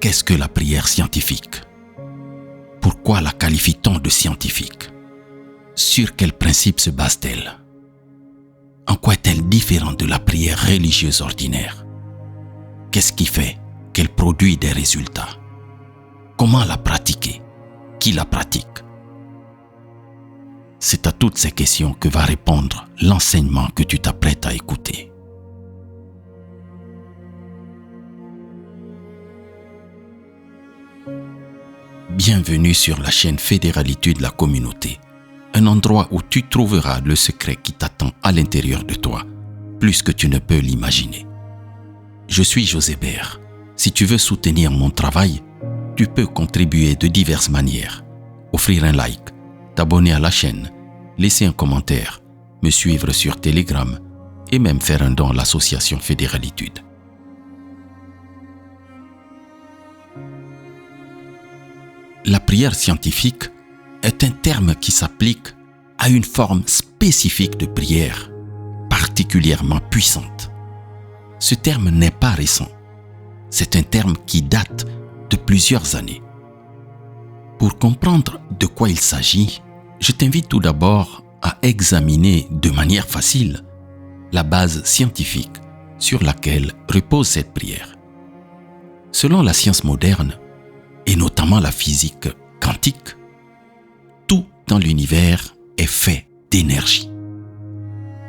qu'est-ce que la prière scientifique? Pourquoi la qualifie-t-on de scientifique? Sur quels principes se base-t-elle? En quoi est-elle différente de la prière religieuse ordinaire? Qu'est-ce qui fait qu'elle produit des résultats? Comment la pratiquer? Qui la pratique? C'est à toutes ces questions que va répondre l'enseignement que tu t'apprêtes à écouter. Bienvenue sur la chaîne Fédéralitude la communauté, un endroit où tu trouveras le secret qui t'attend à l'intérieur de toi, plus que tu ne peux l'imaginer. Je suis José Bert. Si tu veux soutenir mon travail, tu peux contribuer de diverses manières. Offrir un like, t'abonner à la chaîne, laisser un commentaire, me suivre sur Telegram et même faire un don à l'association Fédéralitude. La prière scientifique est un terme qui s'applique à une forme spécifique de prière, particulièrement puissante. Ce terme n'est pas récent. C'est un terme qui date de plusieurs années. Pour comprendre de quoi il s'agit, je t'invite tout d'abord à examiner de manière facile la base scientifique sur laquelle repose cette prière. Selon la science moderne, et notamment la physique quantique, tout dans l'univers est fait d'énergie.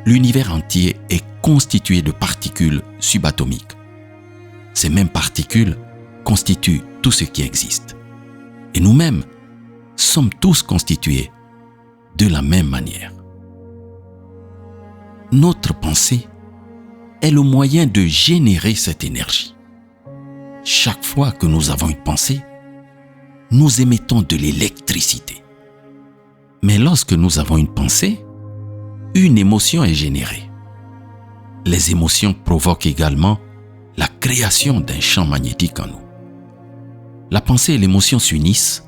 L'univers entier est constitué de particules subatomiques. Ces mêmes particules constituent tout ce qui existe. Et nous-mêmes sommes tous constitués de la même manière. Notre pensée est le moyen de générer cette énergie. Chaque fois que nous avons une pensée, nous émettons de l'électricité. Mais lorsque nous avons une pensée, une émotion est générée. Les émotions provoquent également la création d'un champ magnétique en nous. La pensée et l'émotion s'unissent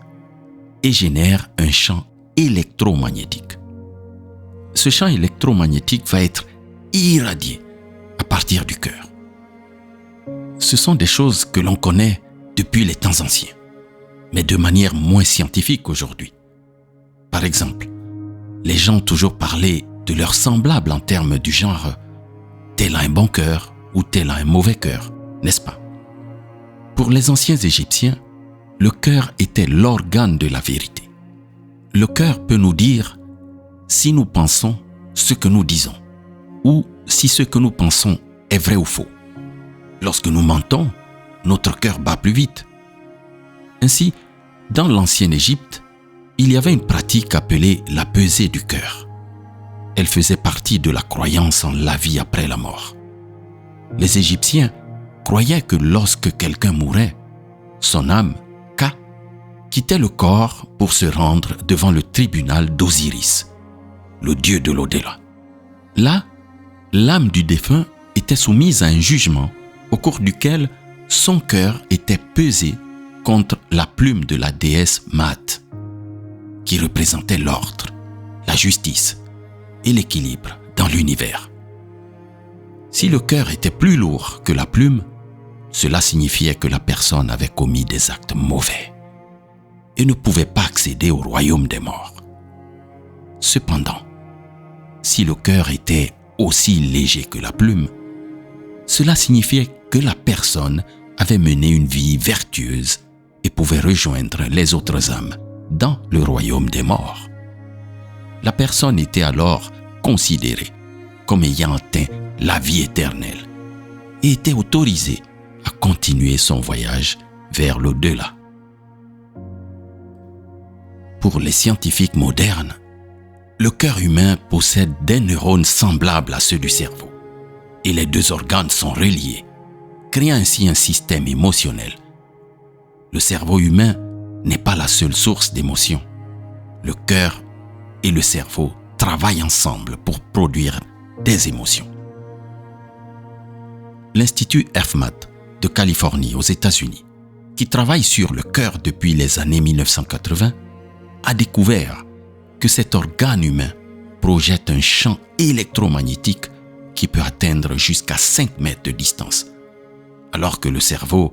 et génèrent un champ électromagnétique. Ce champ électromagnétique va être irradié à partir du cœur. Ce sont des choses que l'on connaît depuis les temps anciens, mais de manière moins scientifique aujourd'hui. Par exemple, les gens ont toujours parlé de leurs semblables en termes du genre « tel a un bon cœur » ou « tel a un mauvais cœur », n'est-ce pas? Pour les anciens Égyptiens, le cœur était l'organe de la vérité. Le cœur peut nous dire si nous pensons ce que nous disons ou si ce que nous pensons est vrai ou faux. Lorsque nous mentons, notre cœur bat plus vite. Ainsi, dans l'ancienne Égypte, il y avait une pratique appelée la pesée du cœur. Elle faisait partie de la croyance en la vie après la mort. Les Égyptiens croyaient que lorsque quelqu'un mourait, son âme, Ka, quittait le corps pour se rendre devant le tribunal d'Osiris, le dieu de l'au-delà. Là, l'âme du défunt était soumise à un jugement au cours duquel son cœur était pesé contre la plume de la déesse Maat, qui représentait l'ordre, la justice et l'équilibre dans l'univers. Si le cœur était plus lourd que la plume, cela signifiait que la personne avait commis des actes mauvais et ne pouvait pas accéder au royaume des morts. Cependant, si le cœur était aussi léger que la plume, cela signifiait que la personne avait mené une vie vertueuse et pouvait rejoindre les autres âmes dans le royaume des morts. La personne était alors considérée comme ayant atteint la vie éternelle et était autorisée à continuer son voyage vers l'au-delà. Pour les scientifiques modernes, le cœur humain possède des neurones semblables à ceux du cerveau et les deux organes sont reliés, créant ainsi un système émotionnel. Le cerveau humain n'est pas la seule source d'émotion. Le cœur et le cerveau travaillent ensemble pour produire des émotions. L'Institut HeartMath de Californie aux États-Unis, qui travaille sur le cœur depuis les années 1980, a découvert que cet organe humain projette un champ électromagnétique qui peut atteindre jusqu'à 5 mètres de distance, alors que le cerveau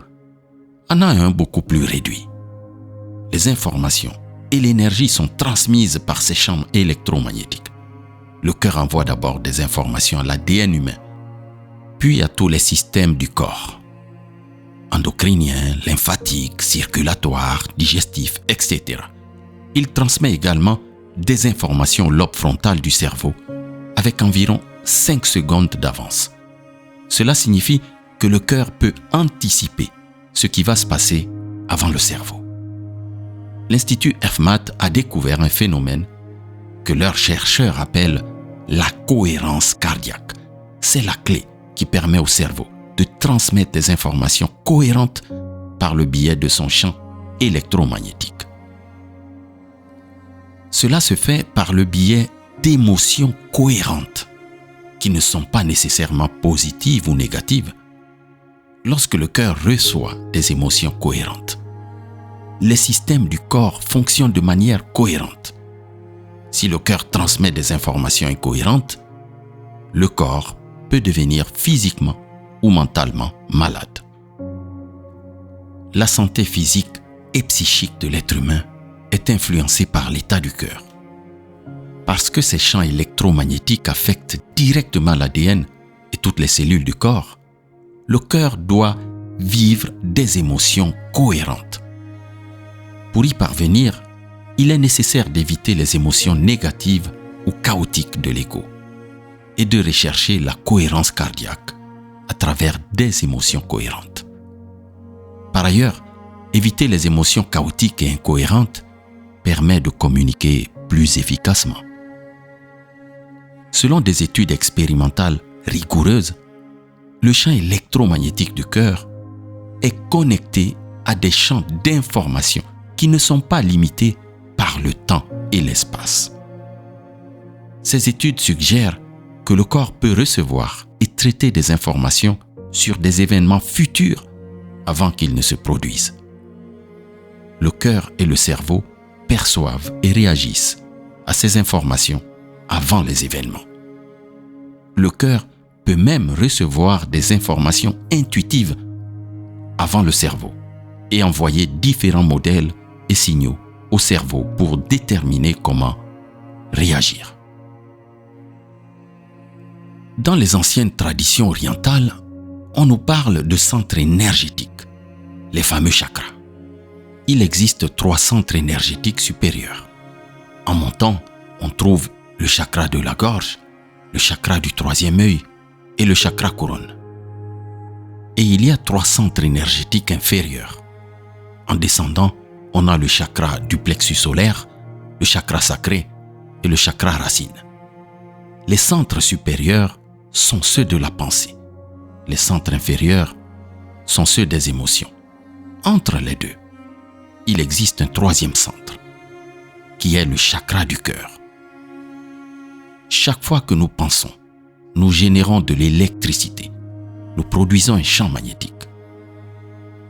en a un beaucoup plus réduit. Les informations et l'énergie sont transmises par ces champs électromagnétiques. Le cœur envoie d'abord des informations à l'ADN humain, puis à tous les systèmes du corps, endocriniens, lymphatiques, circulatoires, digestifs, etc. Il transmet également des informations au lobe frontal du cerveau avec environ 5 secondes d'avance. Cela signifie que le cœur peut anticiper ce qui va se passer avant le cerveau. L'Institut HearthMath a découvert un phénomène que leurs chercheurs appellent la cohérence cardiaque. C'est la clé qui permet au cerveau de transmettre des informations cohérentes par le biais de son champ électromagnétique. Cela se fait par le biais d'émotions cohérentes qui ne sont pas nécessairement positives ou négatives. Lorsque le cœur reçoit des émotions cohérentes, les systèmes du corps fonctionnent de manière cohérente. Si le cœur transmet des informations incohérentes, le corps peut devenir physiquement ou mentalement malade. La santé physique et psychique de l'être humain est influencée par l'état du cœur. Parce que ces champs électromagnétiques affectent directement l'ADN et toutes les cellules du corps, le cœur doit vivre des émotions cohérentes. Pour y parvenir, il est nécessaire d'éviter les émotions négatives ou chaotiques de l'ego et de rechercher la cohérence cardiaque à travers des émotions cohérentes. Par ailleurs, éviter les émotions chaotiques et incohérentes permet de communiquer plus efficacement. Selon des études expérimentales rigoureuses, le champ électromagnétique du cœur est connecté à des champs d'information qui ne sont pas limités par le temps et l'espace. Ces études suggèrent que le corps peut recevoir et traiter des informations sur des événements futurs avant qu'ils ne se produisent. Le cœur et le cerveau perçoivent et réagissent à ces informations avant les événements. Le cœur peut même recevoir des informations intuitives avant le cerveau et envoyer différents modèles et signaux au cerveau pour déterminer comment réagir. Dans les anciennes traditions orientales, on nous parle de centres énergétiques, les fameux chakras. Il existe 3 centres énergétiques supérieurs. En montant, on trouve le chakra de la gorge, le chakra du 3e œil et le chakra couronne. Et il y a 3 centres énergétiques inférieurs. En descendant, on a le chakra du plexus solaire, le chakra sacré et le chakra racine. Les centres supérieurs sont ceux de la pensée. Les centres inférieurs sont ceux des émotions. Entre les deux, il existe un 3e centre, qui est le chakra du cœur. Chaque fois que nous pensons, nous générons de l'électricité. Nous produisons un champ magnétique.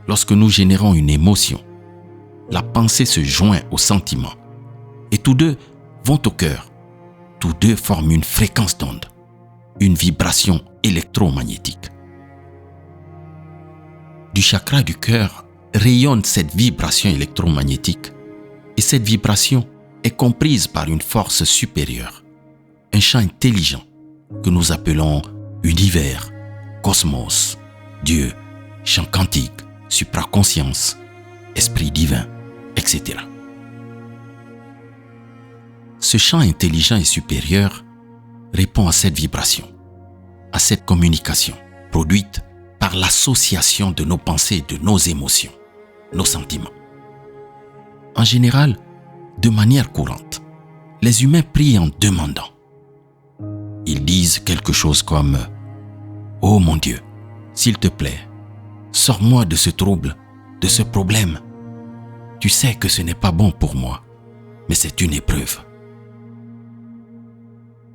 Lorsque nous générons une émotion, la pensée se joint au sentiment et tous deux vont au cœur. Tous deux forment une fréquence d'onde, une vibration électromagnétique. Du chakra du cœur rayonne cette vibration électromagnétique et cette vibration est comprise par une force supérieure, un champ intelligent que nous appelons univers, cosmos, Dieu, champ quantique, supraconscience, esprit divin, etc. Ce champ intelligent et supérieur répond à cette vibration, à cette communication produite par l'association de nos pensées, de nos émotions, nos sentiments. En général, de manière courante, les humains prient en demandant. Ils disent quelque chose comme « Oh mon Dieu, s'il te plaît, sors-moi de ce trouble, de ce problème. Tu sais que ce n'est pas bon pour moi, mais c'est une épreuve. »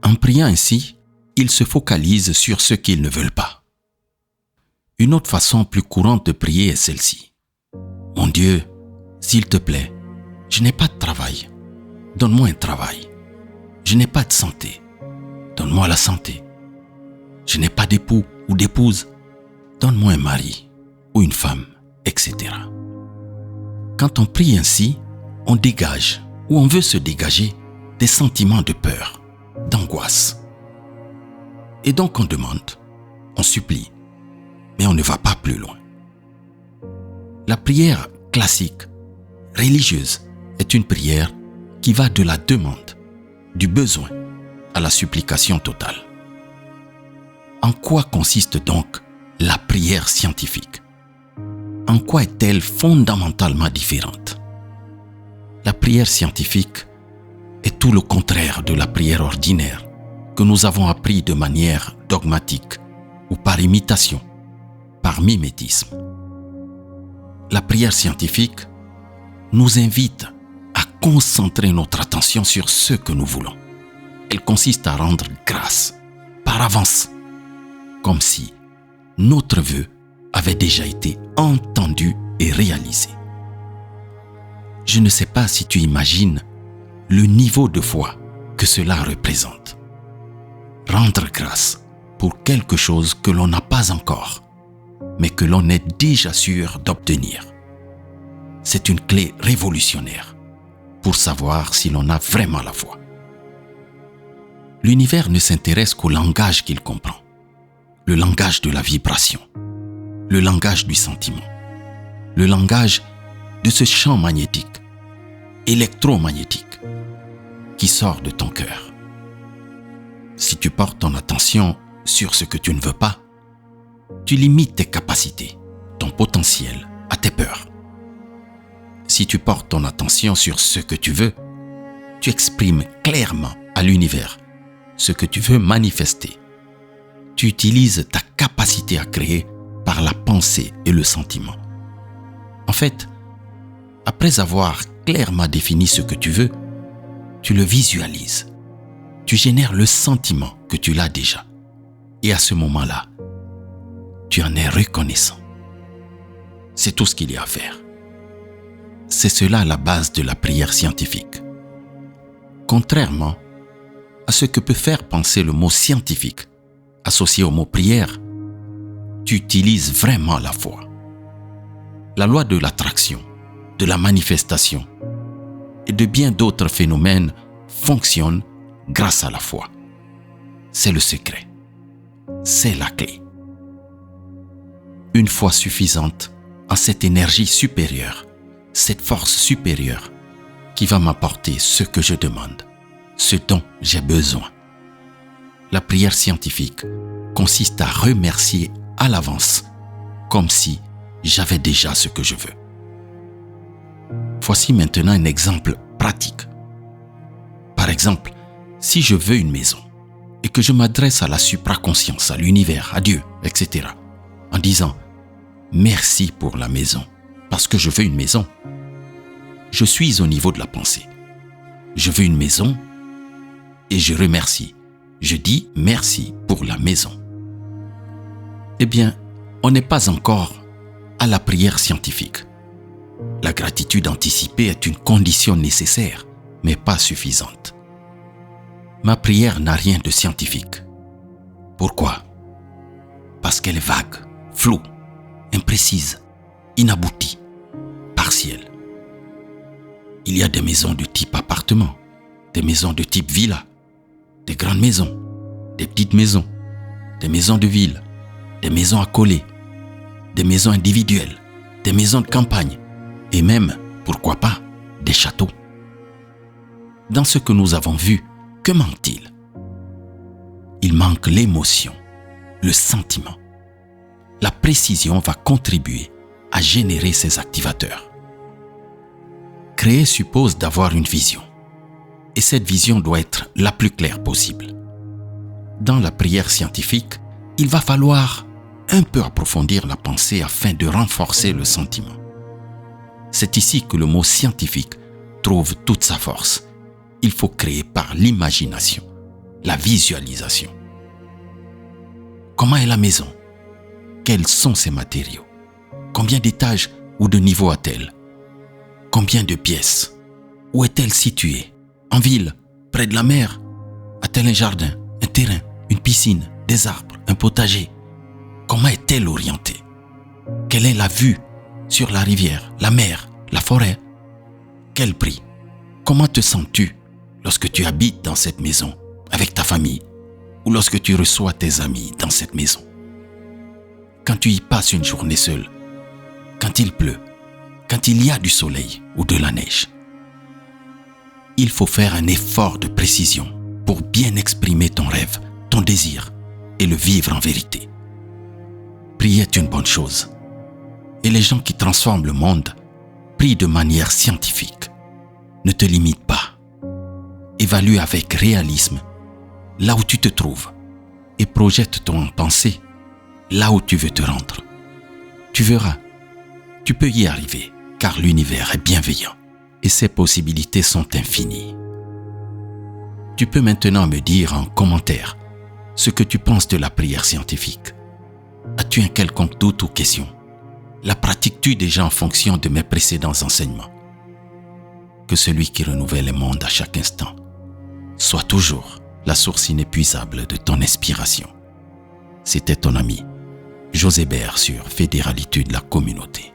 En priant ainsi, ils se focalisent sur ce qu'ils ne veulent pas. Une autre façon plus courante de prier est celle-ci. « Mon Dieu, s'il te plaît, je n'ai pas de travail. Donne-moi un travail. Je n'ai pas de santé. Donne-moi la santé. Je n'ai pas d'époux ou d'épouse. Donne-moi un mari ou une femme, etc. Quand on prie ainsi, on dégage ou on veut se dégager des sentiments de peur, d'angoisse. Et donc on demande, on supplie, mais on ne va pas plus loin. La prière classique, religieuse, est une prière qui va de la demande, du besoin, à la supplication totale. En quoi consiste donc la prière scientifique? En quoi est-elle fondamentalement différente? La prière scientifique est tout le contraire de la prière ordinaire que nous avons appris de manière dogmatique ou par imitation, par mimétisme. La prière scientifique nous invite à concentrer notre attention sur ce que nous voulons. Elle consiste à rendre grâce par avance, comme si notre vœu avait déjà été entendu et réalisé. Je ne sais pas si tu imagines le niveau de foi que cela représente. Rendre grâce pour quelque chose que l'on n'a pas encore, mais que l'on est déjà sûr d'obtenir. C'est une clé révolutionnaire pour savoir si l'on a vraiment la foi. L'univers ne s'intéresse qu'au langage qu'il comprend, le langage de la vibration, le langage du sentiment, le langage de ce champ magnétique, électromagnétique, qui sort de ton cœur. Si tu portes ton attention sur ce que tu ne veux pas, tu limites tes capacités, ton potentiel à tes peurs. Si tu portes ton attention sur ce que tu veux, tu exprimes clairement à l'univers ce que tu veux manifester. Tu utilises ta capacité à créer par la pensée et le sentiment. En fait, après avoir clairement défini ce que tu veux, tu le visualises. Tu génères le sentiment que tu l'as déjà. Et à ce moment-là, tu en es reconnaissant. C'est tout ce qu'il y a à faire. C'est cela la base de la prière scientifique. Contrairement à ce que peut faire penser le mot scientifique associé au mot prière, tu utilises vraiment la foi. La loi de l'attraction, de la manifestation et de bien d'autres phénomènes fonctionne grâce à la foi. C'est le secret. C'est la clé. Une foi suffisante en cette énergie supérieure, cette force supérieure qui va m'apporter ce que je demande, ce dont j'ai besoin. La prière scientifique consiste à remercier à l'avance, comme si j'avais déjà ce que je veux. Voici maintenant un exemple pratique. Par exemple, si je veux une maison et que je m'adresse à la supraconscience, à l'univers, à Dieu, etc., en disant « Merci pour la maison, parce que je veux une maison », je suis au niveau de la pensée. Je veux une maison et je remercie. Je dis merci pour la maison. Eh bien, on n'est pas encore à la prière scientifique. La gratitude anticipée est une condition nécessaire, mais pas suffisante. Ma prière n'a rien de scientifique. Pourquoi? Parce qu'elle est vague, floue, imprécise, inaboutie, partielle. Il y a des maisons de type appartement, des maisons de type villa, des grandes maisons, des petites maisons, des maisons de ville, des maisons accolées, des maisons individuelles, des maisons de campagne et même, pourquoi pas, des châteaux. Dans ce que nous avons vu, que manque-t-il? Il manque l'émotion, le sentiment. La précision va contribuer à générer ces activateurs. Créer suppose d'avoir une vision. Et cette vision doit être la plus claire possible. Dans la prière scientifique, il va falloir un peu approfondir la pensée afin de renforcer le sentiment. C'est ici que le mot scientifique trouve toute sa force. Il faut créer par l'imagination, la visualisation. Comment est la maison? Quels sont ses matériaux? Combien d'étages ou de niveaux a-t-elle? Combien de pièces? Où est-elle située? En ville? Près de la mer? A-t-elle un jardin? Un terrain? Une piscine? Des arbres? Un potager? Comment est-elle orientée? Quelle est la vue sur la rivière, la mer, la forêt. Quel prix? Comment te sens-tu lorsque tu habites dans cette maison avec ta famille ou lorsque tu reçois tes amis dans cette maison? Quand tu y passes une journée seule, quand il pleut, quand il y a du soleil ou de la neige. Il faut faire un effort de précision pour bien exprimer ton rêve, ton désir et le vivre en vérité. Prier est une bonne chose. Et les gens qui transforment le monde prient de manière scientifique. Ne te limite pas. Évalue avec réalisme là où tu te trouves et projette ton pensée là où tu veux te rendre. Tu verras, tu peux y arriver car l'univers est bienveillant et ses possibilités sont infinies. Tu peux maintenant me dire en commentaire ce que tu penses de la prière scientifique. As-tu un quelconque doute ou question? La pratiques-tu déjà en fonction de mes précédents enseignements? Que celui qui renouvelle le monde à chaque instant soit toujours la source inépuisable de ton inspiration. C'était ton ami José Bert sur Fédéralitude, la communauté.